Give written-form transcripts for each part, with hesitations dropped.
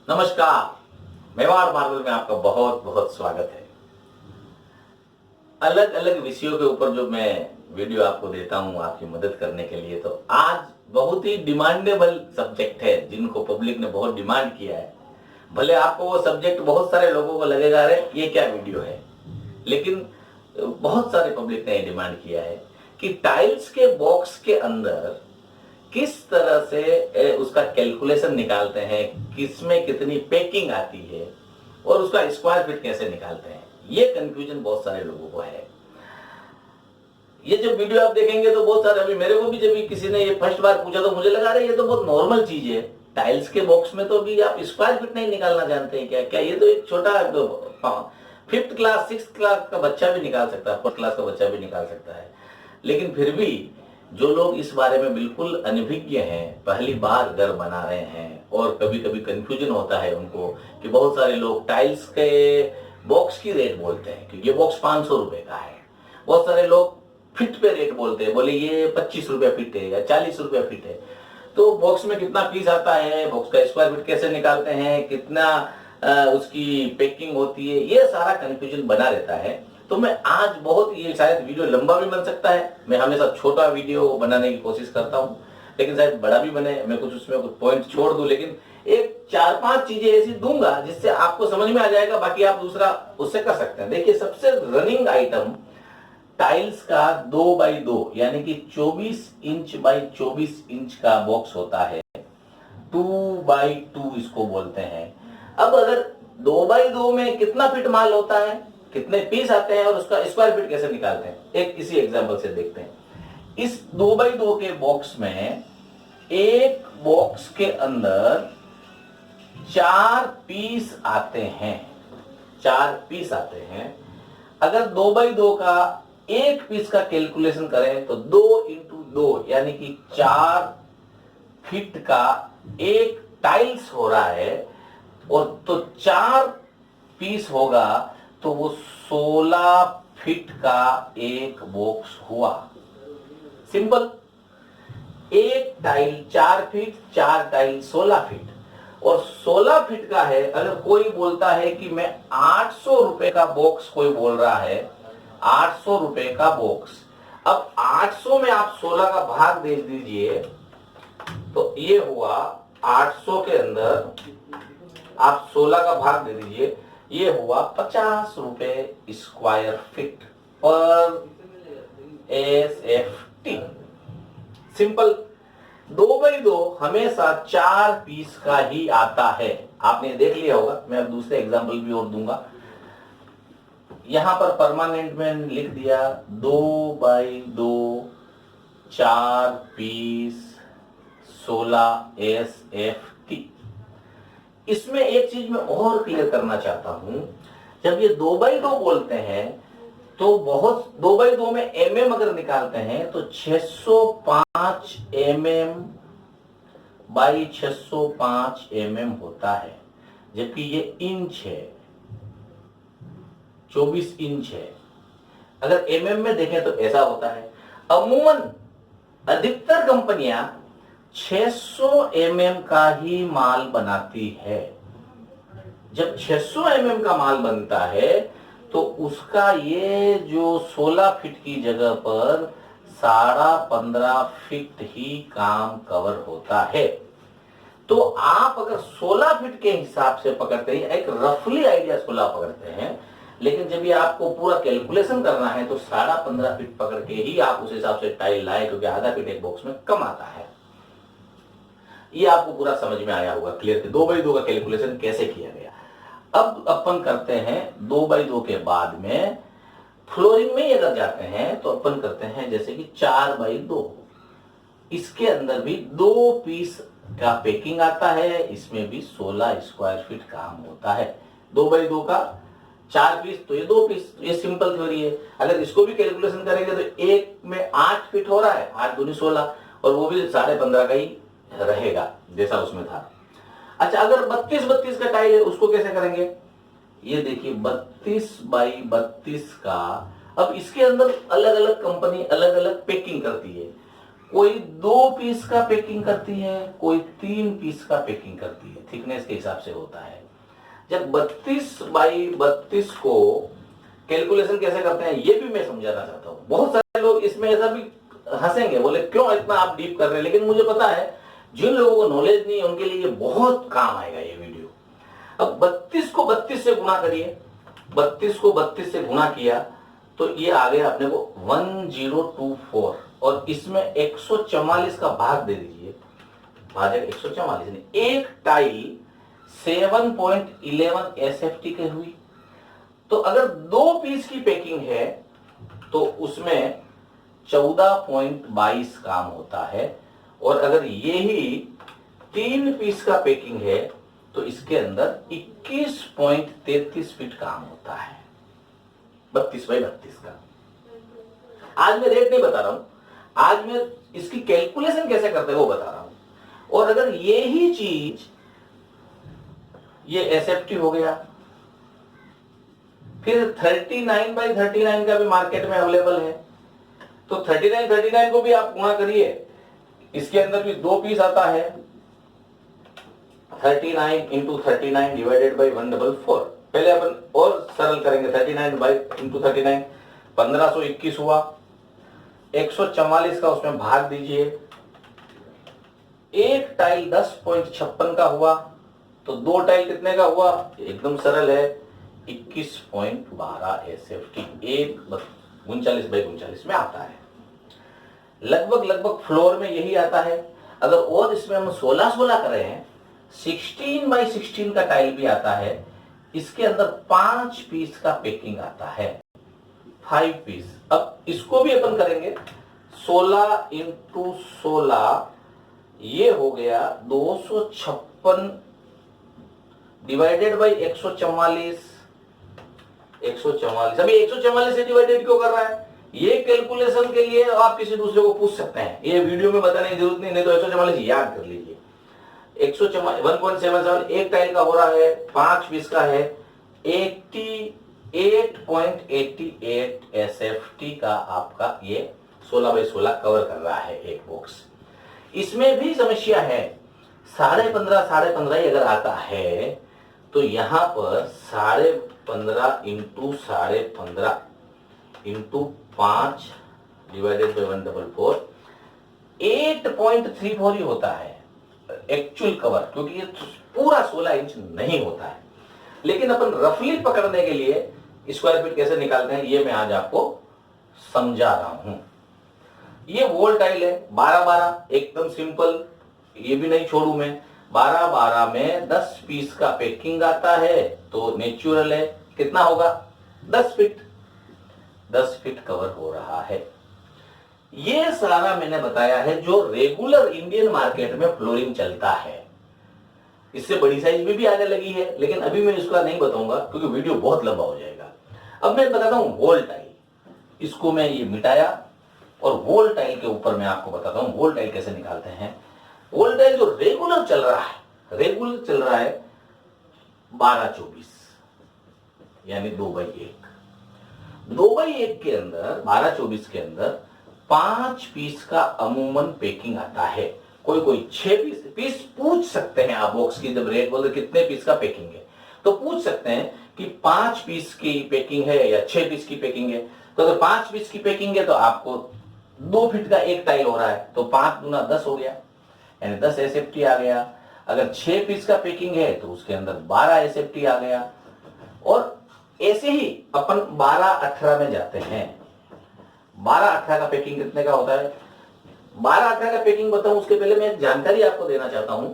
नमस्कार। मेवाड़ मार्बल में आपका बहुत बहुत स्वागत है। अलग अलग विषयों के ऊपर जो मैं वीडियो आपको देता हूं आपकी मदद करने के लिए, तो आज बहुत ही डिमांडेबल सब्जेक्ट है जिनको पब्लिक ने बहुत डिमांड किया है। भले आपको वो सब्जेक्ट बहुत सारे लोगों को लगेगा अरे ये क्या वीडियो है, लेकिन बहुत सारे पब्लिक ने डिमांड किया है कि टाइल्स के बॉक्स के अंदर किस तरह से उसका कैलकुलेशन निकालते हैं, किसमें कितनी पैकिंग आती है और उसका स्क्वायर फीट कैसे निकालते हैं। ये कंफ्यूजन बहुत सारे लोगों को है। ये जो वीडियो आप देखेंगे तो बहुत सारे, अभी मेरे को भी जब किसी ने ये फर्स्ट बार पूछा तो मुझे लगा रहा ये तो बहुत नॉर्मल चीज है, टाइल्स के बॉक्स में तो भी आप स्क्वायर फीट नहीं निकालना जानते हैं क्या? क्या ये तो एक छोटा 5th क्लास 6th क्लास का बच्चा भी निकाल सकता है, 4th क्लास का बच्चा भी निकाल सकता है। लेकिन फिर भी जो लोग इस बारे में बिल्कुल अनभिज्ञ हैं, पहली बार घर बना रहे हैं और कभी कभी कंफ्यूजन होता है उनको कि बहुत सारे लोग टाइल्स के बॉक्स की रेट बोलते हैं कि ये बॉक्स 500 रुपए का है। बहुत सारे लोग फिट पे रेट बोलते हैं, बोले ये 25 रुपया फिट है या 40 रुपया फिट है। तो बॉक्स में कितना पीस आता है, बॉक्स का स्क्वायर फीट कैसे निकालते हैं, कितना उसकी पैकिंग होती है, ये सारा कंफ्यूजन बना रहता है। तो मैं आज बहुत, ये शायद वीडियो लंबा भी बन सकता है, मैं हमेशा छोटा वीडियो बनाने की कोशिश करता हूँ, लेकिन शायद बड़ा भी बने, मैं कुछ उसमें कुछ पॉइंट छोड़ दूं, लेकिन एक 4-5 चीजें ऐसी दूंगा जिससे आपको समझ में आ जाएगा, बाकी आप दूसरा उससे कर सकते हैं। देखिए, सबसे रनिंग आइटम टाइल्स का 2x2 यानी कि 24 इंच बाई 24 इंच का बॉक्स होता है, 2x2 इसको बोलते हैं। अब अगर 2x2 में कितना फीट माल होता है, कितने पीस आते हैं और उसका स्क्वायर फीट कैसे निकालते हैं, एक इसी एग्जांपल से देखते हैं। इस 2x2 के बॉक्स में एक बॉक्स के अंदर 4 पीस आते हैं, 4 पीस आते हैं। अगर 2x2 का एक पीस का कैलकुलेशन करें तो 2 x 2 यानी कि 4 फीट का एक टाइल्स हो रहा है, और तो 4 पीस होगा तो वो 16 फीट का एक बॉक्स हुआ। सिंपल, एक टाइल 4 फीट, 4 टाइल 16 फीट, और 16 फीट का है। अगर कोई बोलता है कि मैं 800 रुपए का बॉक्स, कोई बोल रहा है 800 रुपए का बॉक्स, अब 800 में आप 16 का भाग दे दीजिए तो ये हुआ 800 के अंदर आप 16 का भाग दे दीजिए, ये हुआ 50 रुपए स्क्वायर फीट पर SFT। सिंपल, 2x2 हमेशा 4 पीस का ही आता है, आपने देख लिया होगा। मैं अब दूसरे एग्जांपल भी और दूंगा। यहां पर परमानेंट में लिख दिया 2x2 4 पीस 16 SFT। इसमें एक चीज मैं और क्लियर करना चाहता हूं, जब ये 2x2 बोलते हैं तो बहुत 2x2 में mm अगर निकालते हैं तो 605 mm बाई 605 mm होता है, जबकि ये इंच है, 24 इंच है। अगर mm में देखें तो ऐसा होता है। अमूमन अधिकतर कंपनियां 600 mm का ही माल बनाती है। जब 600 mm का माल बनता है तो उसका ये जो 16 फीट की जगह पर 15.5 फीट ही काम कवर होता है। तो आप अगर 16 फीट के हिसाब से पकड़ते हैं, एक रफली आइडिया 16 पकड़ते हैं, लेकिन जब ये आपको पूरा कैलकुलेशन करना है तो 15.5 फीट पकड़ के ही आप उस हिसाब से टाइल लाए, क्योंकि आधा फीट एक बॉक्स में कम आता है। ये आपको पूरा समझ में आया होगा, क्लियर थे 2x2 का कैलकुलेशन कैसे किया गया। अब अपन करते हैं 2x2 के बाद में फ्लोरिंग में अगर जाते हैं तो अपन करते हैं जैसे कि 4x2। इसके अंदर भी 2 पीस का पैकिंग आता है, इसमें भी 16 स्क्वायर फीट काम होता है। 2x2 का 4 पीस तो ये 2 पीस, ये सिंपल थ्योरी है। अगर इसको भी कैलकुलेशन करेंगे तो एक में 8 फीट हो रहा है, 8 दूनी 16, और वो भी 15.5 का ही रहेगा जैसा उसमें था। अच्छा, अगर 32 का टाइल है उसको कैसे करेंगे? ये देखिए 32x32 का, अब इसके अंदर अलग अलग कंपनी अलग अलग पैकिंग करती है। कोई 2 पीस का पैकिंग करती है, कोई 3 पीस का पैकिंग करती है, थिकनेस के हिसाब से होता है। जब 32 बाई 32 को कैलकुलेशन कैसे करते हैं ये भी मैं समझाना चाहता हूं। बहुत सारे लोग इसमें ऐसा भी हंसेंगे, बोले क्यों इतना आप डीप कर रहे हैं, लेकिन मुझे पता है जिन लोगों को नॉलेज नहीं है उनके लिए ये बहुत काम आएगा ये वीडियो। अब 32 को 32 से गुणा करिए, 32 को 32 से गुणा किया तो ये आ गया अपने को 1024, और इसमें 144 का भाग दे दीजिए, भाजक 144 ने एक टाइल 7.11 SFT के हुई। तो अगर 2 पीस की पैकिंग है तो उसमें 14.22 काम होता है, और अगर यही 3 पीस का पैकिंग है तो इसके अंदर 21.33 फीट काम होता है, 32 बाई 32 का। आज मैं रेट नहीं बता रहा हूं, आज मैं इसकी कैलकुलेशन कैसे करते हैं वो बता रहा हूं। और अगर ये ही चीज ये SFT हो गया, फिर 39 बाई 39 का भी मार्केट में अवेलेबल है, तो 39 को भी आप गुणा करिए, इसके अंदर भी 2 पीस आता है, 39 इंटू 39 डिवाइडेड बाई 144। पहले अपन और सरल करेंगे, 39 बाई इंटू 39 1521 हुआ, 144 का उसमें भाग दीजिए, एक टाइल 10.56 का हुआ, तो 2 टाइल कितने का हुआ, एकदम सरल है 21.12 SFT, एक 39 बाई 39 में आता है। लगभग फ्लोर में यही आता है। अगर और इसमें हम 16 कर रहे हैं, 16 बाई 16 का टाइल भी आता है, इसके अंदर 5 पीस का पैकिंग आता है, 5 पीस। अब इसको भी अपन करेंगे 16 इंटू 16, ये हो गया 256 डिवाइडेड बाई 144। अभी 144 से डिवाइडेड क्यों कर रहा है, ये कैलकुलेशन के लिए आप किसी दूसरे को पूछ सकते हैं, ये वीडियो में बताने की जरूरत नहीं तो 144 याद कर लीजिए। 177 एक टाइल का हो रहा है, 5 पीस का है, 88.88 SFT का आपका ये 16 बाई 16 कवर कर रहा है एक बॉक्स। इसमें भी समस्या है, 15.5 ही अगर आता है तो यहां पर 15.5 इंटू 15.5 इंटू 5 डिवाइडेड बाई 144, 8.34 ही होता है एक्चुअल कवर, क्योंकि ये पूरा 16 इंच नहीं होता है। लेकिन अपन रफली पकड़ने के लिए स्क्वायर फीट कैसे निकालते हैं ये मैं आज आपको समझा रहा हूं। ये वॉल टाइल है 12-12, एकदम सिंपल, ये भी नहीं छोड़ू मैं। 12-12 में 10 पीस का पैकिंग आता है, तो नेचुरल है कितना होगा, 10 फीट, 10 फीट कवर हो रहा है। ये सारा मैंने बताया है जो रेगुलर इंडियन मार्केट में फ्लोरिंग चलता है। इससे बड़ी साइज में भी आने लगी है, लेकिन अभी मैं इसका नहीं बताऊंगा क्योंकि वीडियो बहुत लंबा हो जाएगा। अब मैं बताता हूं वॉल टाइल, इसको मैं ये मिटाया और वॉल टाइल के ऊपर मैं आपको बताता हूं वॉल टाइल कैसे निकालते हैं। वॉल टाइल जो रेगुलर चल रहा है 12-24 यानी 2/1। 2/1 के अंदर 12-24 के अंदर 5 पीस का अमूमन पैकिंग आता है। कोई 6 पीस पूछ सकते हैं आप बॉक्स की, जब रेट बोलते कितने पीस का पैकिंग है तो पूछ सकते हैं कि 5 पीस की पैकिंग है या 6 पीस की पैकिंग है। तो अगर 5 पीस की पैकिंग है तो आपको 2 फीट का एक टाइल हो रहा है, तो 5 दूना 10 हो गया, यानी 10 SFT आ गया। अगर 6 पीस का पैकिंग है तो उसके अंदर 12 SFT आ गया। और ऐसे ही अपन 12-18 में जाते हैं। 12-18 का पैकिंग कितने का होता है, 12-18 का पैकिंग बताऊं उसके पहले मैं एक जानकारी आपको देना चाहता हूं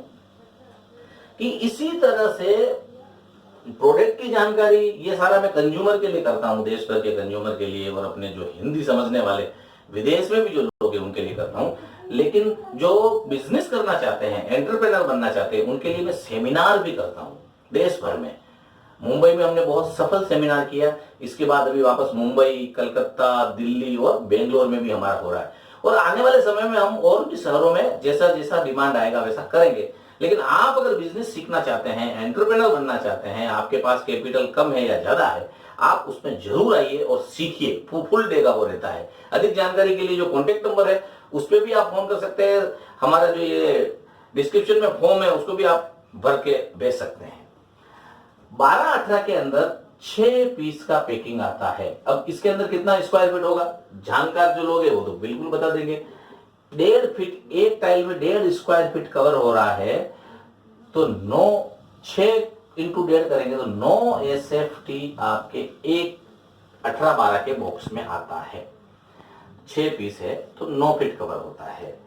कि इसी तरह से प्रोडक्ट की जानकारी ये सारा मैं कंज्यूमर के लिए करता हूं, देश भर के कंज्यूमर के लिए, और अपने जो हिंदी समझने वाले विदेश में भी जो लोग हैं उनके लिए करता हूं। लेकिन जो बिजनेस करना चाहते हैं, एंटरप्रेन्योर बनना चाहते हैं, उनके लिए मैं सेमिनार भी करता हूं देश भर में। मुंबई में हमने बहुत सफल सेमिनार किया, इसके बाद अभी वापस मुंबई, कलकत्ता, दिल्ली और बेंगलोर में भी हमारा हो रहा है। और आने वाले समय में हम और भी शहरों में जैसा जैसा डिमांड आएगा वैसा करेंगे। लेकिन आप अगर बिजनेस सीखना चाहते हैं, एंटरप्रेन्योर बनना चाहते हैं, आपके पास कैपिटल कम है या ज्यादा है, आप उसमें जरूर आइए और सीखिए। फुल डे का वो रहता है। अधिक जानकारी के लिए जो कॉन्टेक्ट नंबर है उस पर भी आप फोन कर सकते हैं। हमारा जो ये डिस्क्रिप्शन में फॉर्म है उसको भी आप भर के भेज सकते हैं। 12-18 के अंदर 6 पीस का पैकिंग आता है। अब इसके अंदर कितना स्क्वायर फीट होगा, जानकार जो लोग हैं वो तो बिल्कुल बता देंगे। 1.5 फीट, एक टाइल में 1.5 स्क्वायर फीट कवर हो रहा है, तो 6 इंटू 1.5 करेंगे तो 9 SFT आपके एक 18-12 के बॉक्स में आता है। 6 पीस है तो 9 फीट कवर होता है।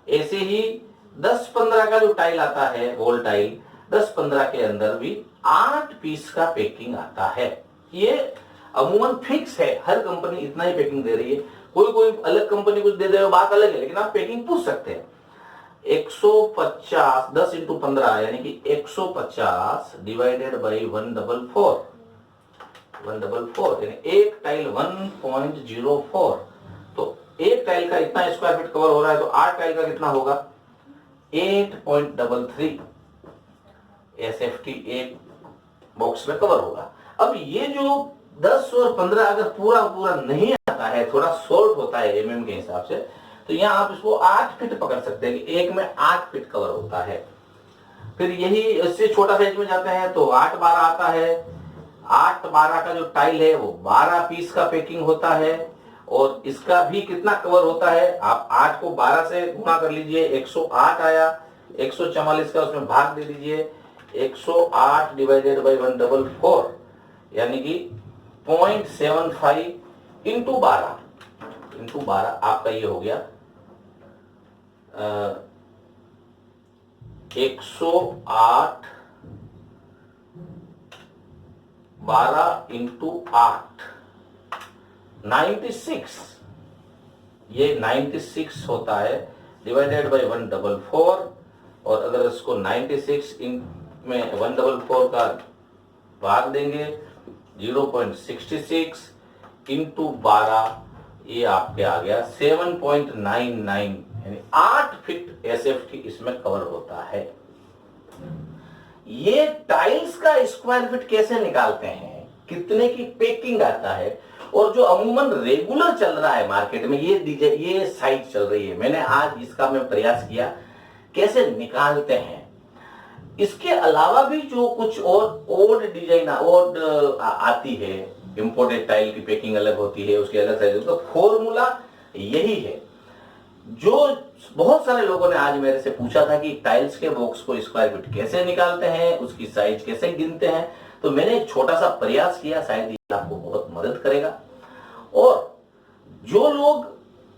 ऐसे ही 10-15 का जो टाइल आता है, होल टाइल, 10-15 के अंदर भी 8 पीस का पैकिंग आता है। ये अमूमन फिक्स है, हर कंपनी इतना ही पैकिंग दे रही है। कोई कोई अलग कंपनी कुछ दे दे, बात अलग है, लेकिन आप पैकिंग पूछ सकते हैं। 150 10 इंटू 15 यानी कि 150 डिवाइडेड बाई 144 यानी एक टाइल 1.04, तो एक टाइल का इतना स्क्वायर फीट कवर हो रहा है, तो 8 टाइल का कितना होगा 8.33 SFT एक बॉक्स में कवर होगा। अब ये जो 10 और 15 अगर पूरा पूरा नहीं आता है, थोड़ा शॉर्ट होता है mm के हिसाब से, तो यहाँ आप इसको 8 फीट पकड़ सकते हैं कि एक में 8 फीट कवर होता है। फिर यही इससे छोटा साइज में जाते हैं तो 8-12 आता है। 8-12 का जो टाइल है वो 12 पीस का पैकिंग होता है, और इसका भी कितना कवर होता है, आप 8 को 12 से गुणा कर लीजिए, 108 आया। 144 का उसमें भाग दे दीजिए, 108 डिवाइडेड बाई 144 यानी कि 0.75 इंटू 12 आपका ये हो गया 108 12 इंटू 8 96, ये 96 होता है डिवाइडेड बाई 144, और अगर इसको 96 में 144 का भाग देंगे 0.66 इंटू 12, ये आपके आ गया 7.99 यानी 8 फीट SFT इसमें कवर होता है। ये टाइल्स का स्क्वायर फीट कैसे निकालते हैं, कितने की पैकिंग आता है, और जो अमूमन रेगुलर चल रहा है मार्केट में ये साइज चल रही है, मैंने आज इसका मैं प्रयास किया कैसे निकालते हैं। इसके अलावा भी जो कुछ और ओड डिजाइन आती है, इंपोर्टेड टाइल की पैकिंग अलग होती है, उसकी अलग साइज, तो फॉर्मूला यही है जो बहुत सारे लोगों ने आज मेरे से पूछा था कि टाइल्स के बॉक्स को स्क्वायर फीट कैसे निकालते हैं, उसकी साइज कैसे गिनते हैं। तो मैंने एक छोटा सा प्रयास किया, शायद ये आपको बहुत मदद करेगा। और जो लोग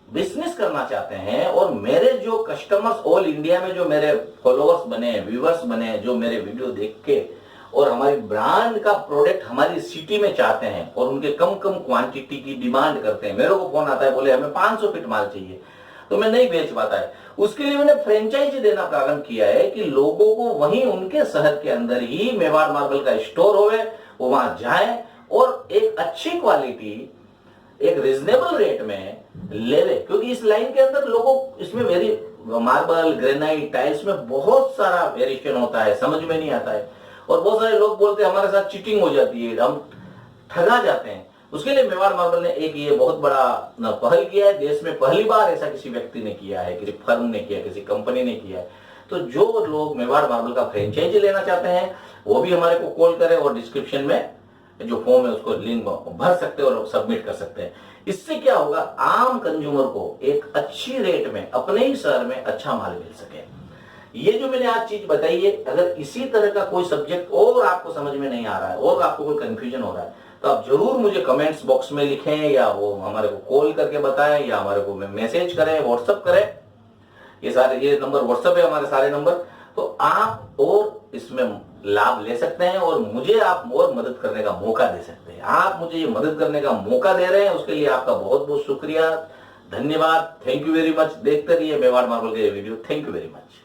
बिजनेस करना चाहते हैं, और मेरे जो कस्टमर्स ऑल इंडिया में जो मेरे फॉलोअर्स बने, व्यूअर्स बने, जो मेरे वीडियो देख के और हमारी ब्रांड का प्रोडक्ट हमारी सिटी में चाहते हैं, और उनके कम क्वांटिटी की डिमांड करते हैं, मेरे को फोन आता है, बोले हमें 500 फीट माल चाहिए, तो मैं नहीं बेच पाता है, उसके लिए मैंने फ्रेंचाइजी देना प्रारंभ किया है कि लोगों को वहीं उनके शहर के अंदर ही मेवाड़ मार्बल का स्टोर होवे, वो वहां जाए और एक अच्छी क्वालिटी एक रिजनेबल रेट में लेवे। क्योंकि इस लाइन के अंदर लोगों, इसमें वेरी मार्बल, ग्रेनाइट, टाइल्स में बहुत सारा वेरिएशन होता है, समझ में नहीं आता है, और बहुत सारे लोग बोलते हैं हमारे साथ चीटिंग हो जाती है, हम ठगा जाते हैं। उसके लिए मेवाड़ मार्बल ने एक ये बहुत बड़ा पहल किया है, देश में पहली बार ऐसा किसी व्यक्ति ने किया है, किसी फर्म ने किया, किसी कंपनी ने किया है। तो जो लोग मेवाड़ मार्बल का फ्रेंचाइजी लेना चाहते हैं वो भी हमारे को कॉल करें, और डिस्क्रिप्शन में जो फॉर्म है उसको लिंक भर सकते हैं और सबमिट कर सकते हैं। इससे क्या होगा, आम कंज्यूमर को एक अच्छी रेट में अपने ही शहर में अच्छा माल मिल सके। ये जो मैंने आज चीज बताई है, अगर इसी तरह का कोई सब्जेक्ट और आपको समझ में नहीं आ रहा है और आपको कोई कंफ्यूजन हो रहा है, तो आप जरूर मुझे कमेंट्स बॉक्स में लिखें, या वो हमारे को कॉल करके बताएं, या हमारे को मैसेज करें, व्हाट्सएप करें। ये नंबर व्हाट्सएप है हमारे सारे नंबर, तो आप और इसमें लाभ ले सकते हैं, और मुझे आप और मदद करने का मौका दे सकते हैं। आप मुझे ये मदद करने का मौका दे रहे हैं, उसके लिए आपका बहुत बहुत शुक्रिया, धन्यवाद, थैंक यू वेरी मच। देखते रहिए मेवाड़ मार्बल के video. Thank you very much.